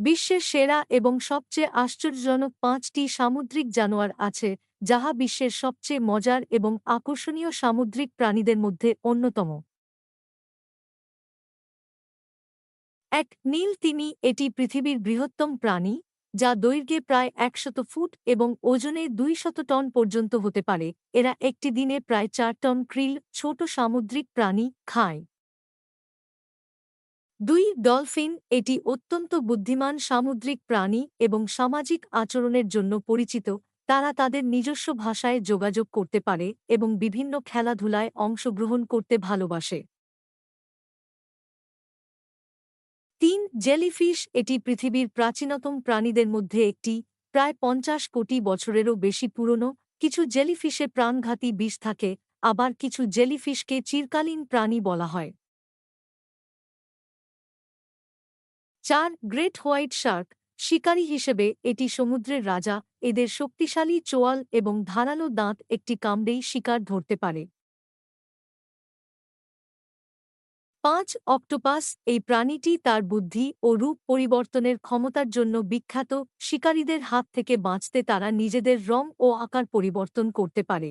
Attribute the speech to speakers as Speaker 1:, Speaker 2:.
Speaker 1: বিশ্বের সেরা এবং সবচেয়ে আশ্চর্যজনক ৫টি সামুদ্রিক জানোয়ার আছে, যাহা বিশ্বের সবচেয়ে মজার এবং আকর্ষণীয় সামুদ্রিক প্রাণীদের মধ্যে অন্যতম। ১. নীল তিমি। এটি পৃথিবীর বৃহত্তম প্রাণী, যা দৈর্ঘ্যে প্রায় ১০০ ফুট এবং ওজনে ২০০ টন পর্যন্ত হতে পারে। এরা একটি দিনে প্রায় ৪ টন krill, ছোট সামুদ্রিক প্রাণী, খায়। ২. ডলফিন। এটি অত্যন্ত বুদ্ধিমান সামুদ্রিক প্রাণী এবং সামাজিক আচরণের জন্য পরিচিত। তারা তাদের নিজস্ব ভাষায় যোগাযোগ করতে পারে এবং বিভিন্ন খেলাধুলায় অংশগ্রহণ করতে ভালোবাসে। ৩. জেলিফিশ। এটি পৃথিবীর প্রাচীনতম প্রাণীদের মধ্যে একটি, প্রায় ৫০ কোটি বছরেরও বেশি পুরনো। কিছু জেলিফিশে প্রাণঘাতী বিষ থাকে, আবার কিছু জেলিফিশকে চিরকালীন প্রাণী বলা হয়। ৪. Great white Shark. শিকারী হিসেবে এটি সমুদ্রের রাজা। এদের শক্তিশালী চোয়াল এবং ধারালো দাঁত একটি কামড়েই শিকার ধরতে পারে। ৫. অক্টোপাস। এই প্রাণীটি তার বুদ্ধি ও রূপ পরিবর্তনের ক্ষমতার জন্য বিখ্যাত। শিকারীদের হাত থেকে বাঁচতে তারা নিজেদের রং ও আকার পরিবর্তন করতে পারে।